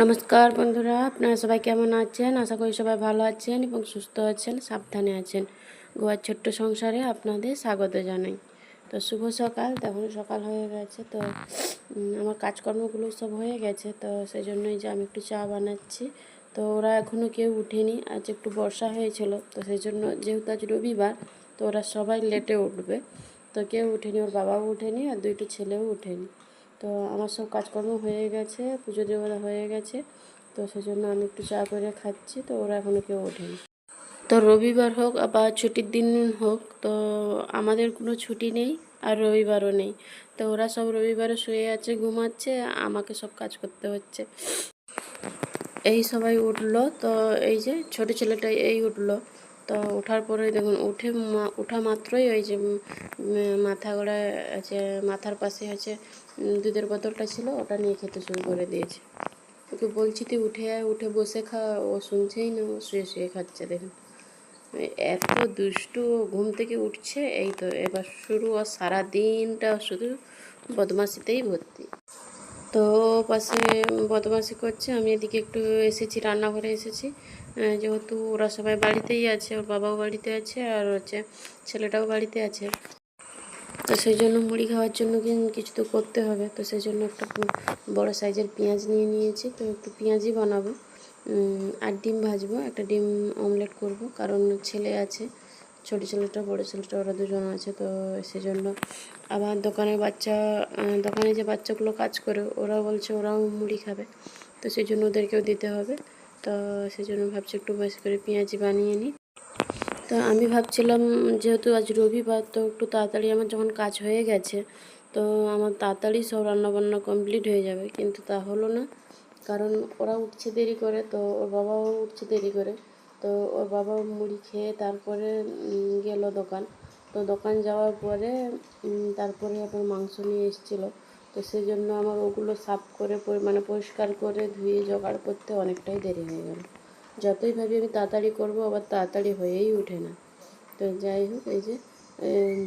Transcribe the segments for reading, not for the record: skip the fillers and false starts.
নমস্কার বন্ধুরা, আপনারা সবাই কেমন আছেন? আশা করি সবাই ভালো আছেন এবং সুস্থ আছেন, সাবধানে আছেন। গোয়ার ছোট্ট সংসারে আপনাদের স্বাগত জানাই। তো শুভ সকাল। তখন সকাল হয়ে গেছে, তো আমার কাজকর্মগুলো সব হয়ে গেছে, তো সেই জন্যই যে আমি একটু চা বানাচ্ছি। তো ওরা এখনও কেউ উঠেনি, আজ একটু বর্ষা হয়েছিল, তো সেই জন্য যেহেতু আজ রবিবার, তো ওরা সবাই লেটে উঠবে। তো কেউ উঠেনি, ওর বাবাও উঠেনি আর দুইটা ছেলেও উঠেনি। তো আমার সব কাজকর্ম হয়ে গেছে, পুজো দেওয়া হয়ে গেছে, তো সেজন্য আমি একটু চা করে খাচ্ছি। তো ওরা এখনও কেউ ওঠেনি। তো রবিবার হোক বা ছুটির দিন হোক, তো আমাদের কোনো ছুটি নেই আর রবিবারও নেই। তো ওরা সব রবিবারে শুয়ে আছে, ঘুমাচ্ছে, আমাকে সব কাজ করতে হচ্ছে। এই সবাই উঠলো, তো এই যে ছোটো ছেলেটা এই উঠলো। তো ওঠার পরে দেখুন ওঠা মাত্রই ওই যে মাথা গোড়ায় আছে, মাথার পাশে আছে দুধের বোতলটা ছিল, ওটা নিয়ে খেতে শুরু করে দিয়েছে। ওকে বলছি তুই উঠে আয়, উঠে বসে খা, ও শুনছেই না, ও শুয়ে শুয়ে খাচ্ছে। দেখুন এত দুষ্টু, ঘুম থেকে উঠছে এই তো এবার শুরু, আর সারাদিনটা শুধু বদমাশিতেই ভর্তি। তো পাশে বদমাশি করছে, আমি এদিকে একটু এসেছি, রান্নাঘরে এসেছি, যেহেতু ওরা সবাই বাড়িতেই আছে, ওর বাবাও বাড়িতে আছে আর হচ্ছে ছেলেটাও বাড়িতে আছে। তো সেই জন্য মুড়ি খাওয়ার জন্য কিছু তো করতে হবে, তো সেই জন্য একটা বড় সাইজের পেঁয়াজ নিয়ে নিয়েছি। তো একটু পেঁয়াজই বানাবো আর ডিম ভাজবো, একটা ডিম অমলেট করব, কারণ ছেলে আছে, ছোটো ছেলেটা বড়ো ছেলেটা, ওরা দুজন আছে। তো সেজন্য আবার দোকানে যে বাচ্চাগুলো কাজ করে, ওরাও বলছে ওরাও মুড়ি খাবে, তো সেই জন্য ওদেরকেও দিতে হবে। তো সেই জন্য ভাবছি একটু বেশি করে পেঁয়াজি বানিয়ে নিই। তো আমি ভাবছিলাম যেহেতু আজ রবিবার, তো একটু তাড়াতাড়ি আমার যখন কাজ হয়ে গেছে, তো আমার তাড়াতাড়ি সব রান্নাবান্না কমপ্লিট হয়ে যাবে, কিন্তু তা হলো না। কারণ ওরা উঠছে দেরি করে, তো ওর বাবাও উঠছে দেরি করে। তো ওর বাবা মুড়ি খেয়ে তারপরে গেল দোকান। তো দোকান যাওয়ার পরে তারপরে আবার মাংস নিয়ে এসেছিলো। তো সেই জন্য আমার ওগুলো সাফ করে মানে পরিষ্কার করে ধুয়ে জোগাড় করতে অনেকটাই দেরি হয়ে গেল। যতই ভাবি আমি তাড়াতাড়ি করবো, আবার তাড়াতাড়ি হয়েই ওঠে না। তো যাই হোক, এই যে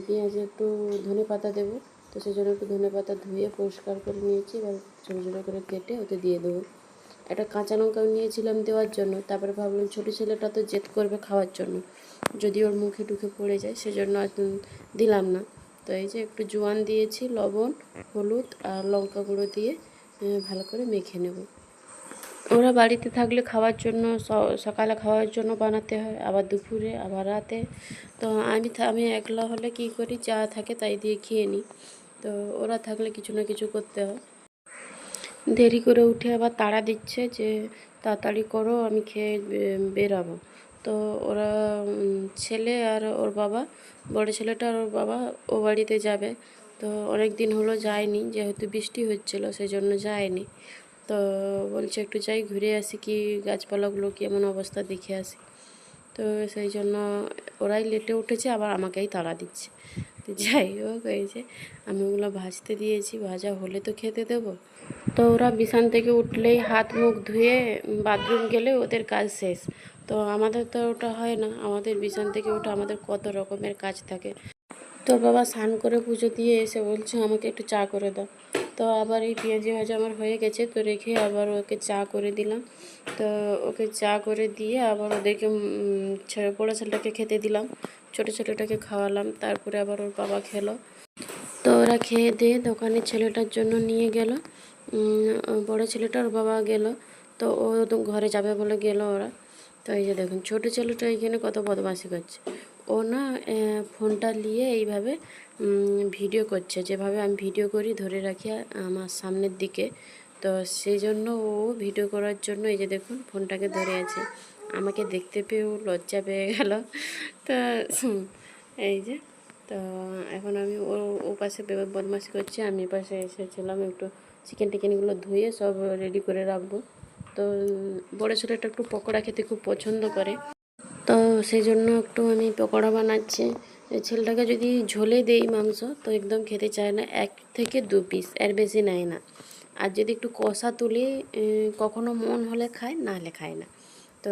পেঁয়াজে একটু ধনে পাতা দেবো, তো সেই জন্য একটু ধনে পাতা ধুয়ে পরিষ্কার করে নিয়েছি, এবার ছোটো ছোটো করে কেটে ওতে দিয়ে দেবো। একটা কাঁচা লঙ্কাও নিয়েছিলাম দেওয়ার জন্য, তারপরে ভাবলাম ছোটো ছেলেটা তো জেদ করবে খাওয়ার জন্য, যদি ওর মুখে টুখে পড়ে যায়, সেজন্য দিলাম না। তো এই যে একটু জোয়ান দিয়েছি, লবণ, হলুদ আর লঙ্কা গুঁড়ো দিয়ে ভালো করে মেখে নেব। ওরা বাড়িতে থাকলে খাওয়ার জন্য সকালে খাওয়ার জন্য বানাতে হয়, আবার দুপুরে, আবার রাতে। তো আমি একলা হলে কী করি, যা থাকে তাই দিয়ে খেয়ে নিই। তো ওরা থাকলে কিছু না কিছু করতে হয়। দেরি করে উঠে আবার তাড়া দিচ্ছে যে তাড়াতাড়ি করো, আমি খেয়ে বেরাবো। তো ওরা ছেলে আর ওর বাবা, বড় ছেলেটা আর ওর বাবা ও বাড়িতে যাবে। তো অনেক দিন হলো যায়নি, যেহেতু বৃষ্টি হচ্ছিলো সেই জন্য যায়নি। তো বলছে একটু যাই ঘুরে আসি, কি গাছপালাগুলো কেমন অবস্থা দেখে আসি। তো সেই জন্য ওরাই লেটে উঠেছে, আবার আমাকেই তাড়া দিচ্ছে। তো যাই হোক, এই যে আমি ওগুলো ভাজতে দিয়েছি, ভাজা হলে তো খেতে দেবো। তো ওরা বিছান থেকে উঠলেই হাত মুখ ধুয়ে বাথরুম গেলে ওদের কাজ শেষ। তো আমাদের তো ওটা হয় না, আমাদের বিছান থেকে উঠে আমাদের কত রকমের কাজ থাকে। তো বাবা স্নান করে পুজো দিয়ে এসে বলছে আমাকে একটু চা করে দাও। তো আবার এই পেঁয়াজি ভাজা আমার হয়ে গেছে, তো রেখে আবার ওকে চা করে দিলাম। তো ওকে চা করে দিয়ে আবার ওদেরকে বড়ো ছেলেটাকে খেতে দিলাম, ছোটো ছেলেটাকে খাওয়ালাম, তারপরে আবার ওর বাবা খেলো। তো ওরা খেয়ে দিয়ে দোকানের ছেলেটার জন্য নিয়ে গেল, বড়ো ছেলেটা ওর বাবা গেল। তো ও তো ঘরে যাবে বলে গেল ওরা। তো এই যে দেখুন ছোটো ছেলেটা এখানে কত বদমাশি করছে। ও না ফোনটা নিয়ে এইভাবে ভিডিও করছে, যেভাবে আমি ভিডিও করি ধরে রাখি আমার সামনের দিকে। তো সেই জন্য ও ভিডিও করার জন্য এই যে দেখুন ফোনটাকে ধরে আছে, আমাকে দেখতে পেয়েও লজ্জা পেয়ে গেল। তো এই যে, তো এখন আমি ও পাশে বদমাশি করছি, আমি পাশে এসেছিলাম একটু চিকেন টিকেনগুলো ধুয়ে সব রেডি করে রাখবো। তো বড়ো ছেলেটা একটু পকোড়া খেতে খুব পছন্দ করে, তো সেই জন্য একটু আমি পকোড়া বানাচ্ছি। ছেলেটাকে যদি ঝোলে দেই মাংস, তো একদম খেতে চায় না, 1 থেকে 2 পিস, এর বেশি নেয় না। আর যদি একটু কষা তুলি, কখনো মন হলে খায়, না হলে খায় না। তো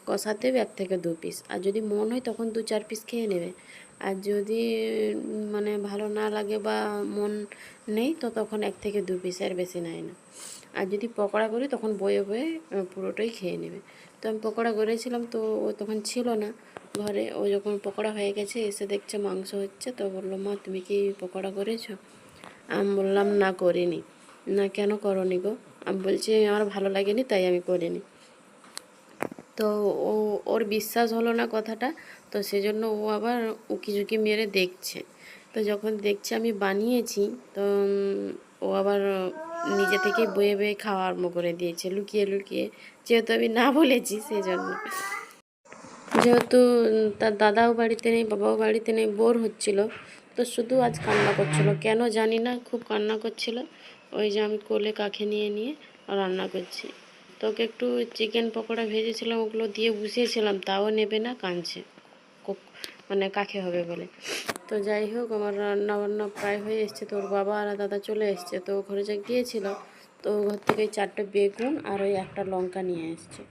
কষাতেও 1 থেকে 2 পিস, আর যদি মন হয় তখন 2-4 পিস খেয়ে নেবে। আর যদি মানে ভালো না লাগে বা মন নেই, তো তখন 1 থেকে 2 পিস, এর বেশি নেয় না। আর যদি পকোড়া করি তখন বয়ে বয়ে পুরোটাই খেয়ে নেবে। তো আমি পকোড়া করেছিলাম, তো ও তখন ছিল না ঘরে। ও যখন পকোড়া হয়ে গেছে এসে দেখছে মাংস হচ্ছে, তো বললো মা তুমি কি পকোড়া করেছো? আমি বললাম না করিনি। না কেন করনি গো? আমি বলছি আমার ভালো লাগেনি তাই আমি করিনি। তো ও ওর বিশ্বাস হলো না কথাটা, তো সেজন্য ও আবার উকি ঝুঁকি মেরে দেখছে। তো যখন দেখছে আমি বানিয়েছি, তো ও আবার নিজে থেকেই বয়ে বয়ে খাওয়া আরম্ভ করে দিয়েছে লুকিয়ে লুকিয়ে, যেহেতু আমি না বলেছি সেই জন্য। যেহেতু তার দাদাও বাড়িতে নেই, বাবাও বাড়িতে নেই, বোর হচ্ছিল, তো শুধু আজ কান্না করছিল, কেন জানি না, খুব কান্না করছিল। ওই যে আমি কোলে কাখে নিয়ে নিয়ে রান্না করছি। তোকে একটু চিকেন পকোড়া ভেজেছিলাম, ওগুলো দিয়ে বসিয়েছিলাম, তাও নেবে না, কাঁদছে মানে কাকে হবে বলে। তো যাই হোক, আমার রান্না বান্না প্রায় হয়ে এসছে। তোর বাবা আর দাদা চলে এসছে, তো ঘরে যা গিয়েছিল, তো ঘর থেকে 4টে বেগুন আর ওই একটা লঙ্কা নিয়ে এসছে।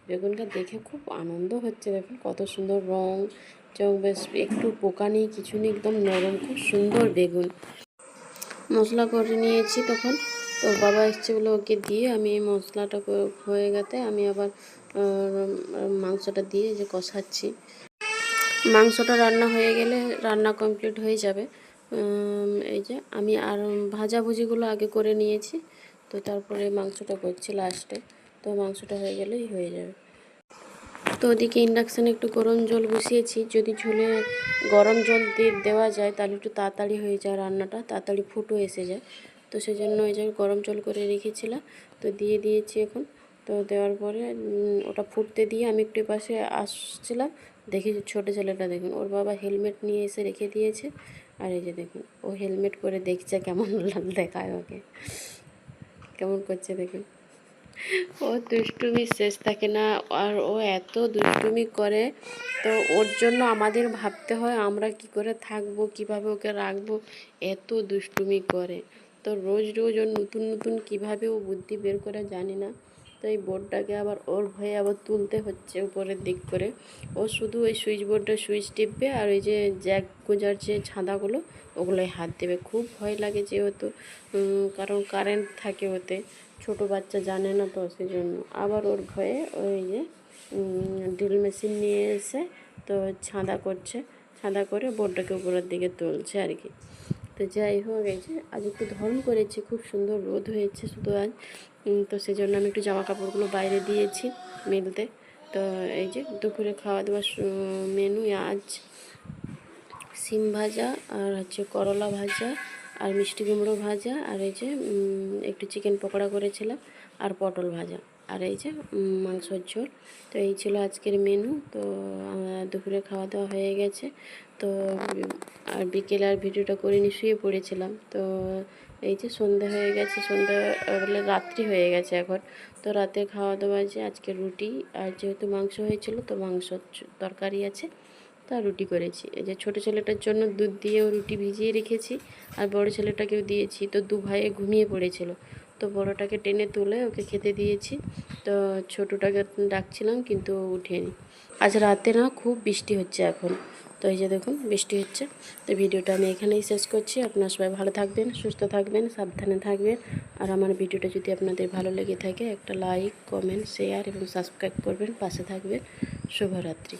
বেগুনটা দেখে খুব আনন্দ হচ্ছে, দেখুন কত সুন্দর রং চোখ, বেশ একটু পোকা নেই কিছু নেই, একদম নরম, খুব সুন্দর বেগুন। মশলা করে নিয়েছি তখন, তোর বাবা এসছে বলে ওকে দিয়ে আমি এই মশলাটা হয়ে গেতে আমি আবার মাংসটা দিয়ে যে কষাচ্ছি। মাংসটা রান্না হয়ে গেলে রান্না কমপ্লিট হয়ে যাবে। এই যে আমি আর ভাজাভুজিগুলো আগে করে নিয়েছি, তো তারপরে মাংসটা করছি লাস্টে। তো মাংসটা হয়ে গেলেই হয়ে যাবে। তো ওদিকে ইন্ডাকশানে একটু গরম জল বসিয়েছি, যদি ঝোলে গরম জল দেওয়া যায় তাহলে একটু তাড়াতাড়ি হয়ে যায় রান্নাটা, তাড়াতাড়ি ফুটো এসে যায়। তো সেই জন্য ওই যে গরম জল করে রেখেছিলাম, তো দিয়ে দিয়েছি এখন। তো দেওয়ার পরে ওটা ফুটতে দিয়ে আমি একটু পাশে আসছিলাম, দেখি ছোটো ছেলেটা দেখুন, ওর বাবা হেলমেট নিয়ে এসে রেখে দিয়েছে। আর এই যে দেখুন ও হেলমেট করে দেখছে কেমন দেখায় ওকে, কেমন করছে দেখুন। ও দুষ্টুমি শেষ থাকে না, আর ও এত দুষ্টুমি করে, তো ওর জন্য আমাদের ভাবতে হয় আমরা কি করে থাকবো, কিভাবে ওকে রাখবো, এত দুষ্টুমি করে। তো রোজ রোজ ওর নতুন নতুন কীভাবে ও বুদ্ধি বের করে জানি না। তো এই বোর্ডটাকে আবার ওর ভয়ে আবার তুলতে হচ্ছে উপরের দিক করে। ও শুধু ওই সুইচ বোর্ডে সুইচ টিপবে, আর ওই যে জ্যাক গোজার যে ছাঁদাগুলো ওগুলোয় হাত দেবে। খুব ভয় লাগে যেহেতু, কারণ কারেন্ট থাকে ওতে, ছোটো বাচ্চা জানে না, তো সেই জন্য আবার ওর ভয়ে ওই যে ড্রিল মেশিন নিয়ে এসে তো ছাঁদা করছে, ছাঁদা করে বোর্ডটাকে উপরের দিকে তুলছে আর কি। তো যাই হোক, এই যে আজ একটু ধর্ম করেছে, খুব সুন্দর রোদ হয়েছে শুধু আজ। তো সেই জন্য আমি একটু জামা কাপড়গুলো বাইরে দিয়েছি মেলতে। তো এই যে দুপুরে খাওয়া দাওয়ার মেনু আজ সিম ভাজা, আর হচ্ছে করলা ভাজা, আর মিষ্টি কুমড়ো ভাজা, আর এই যে একটু চিকেন পকোড়া করেছিলাম, আর পটল ভাজা, আর এই যে মাংসর ঝোল। তো এই ছিল আজকের মেনু। তো দুপুরে খাওয়া দাওয়া হয়ে গেছে। তো আর বিকেলে আর ভিডিওটা করিনি, শুয়ে পড়েছিলাম। তো এই যে সন্ধ্যা হয়ে গেছে, সন্ধ্যা বলে রাত্রি হয়ে গেছে এখন। তো রাতে খাওয়া দাওয়া যে আজকে রুটি, আর যেহেতু মাংস হয়েছিল তো মাংস তরকারি আছে, তা রুটি করেছি। এই যে ছোটো ছেলেটার জন্য দুধ দিয়েও রুটি ভিজিয়ে রেখেছি, আর বড় ছেলেটাকেও দিয়েছি। তো দু ভাইয়ে ঘুমিয়ে পড়েছিল, তো বড়টাকে টেনে তুলে ওকে খেতে দিয়েছি। তো ছোটোটাকে ডাকছিলাম কিন্তু উঠেনি। আজ রাতে না খুব বৃষ্টি হচ্ছে এখন, তো এই যে দেখুন বৃষ্টি হচ্ছে। তো ভিডিওটা আমি এখানেই শেষ করছি। আপনারা সবাই ভালো থাকবেন, সুস্থ থাকবেন, সাবধানে থাকবেন। আর আমার ভিডিওটা যদি আপনাদের ভালো লেগে থাকে একটা লাইক, কমেন্ট, শেয়ার এবং সাবস্ক্রাইব করবেন, পাশে থাকবেন। শুভরাত্রি।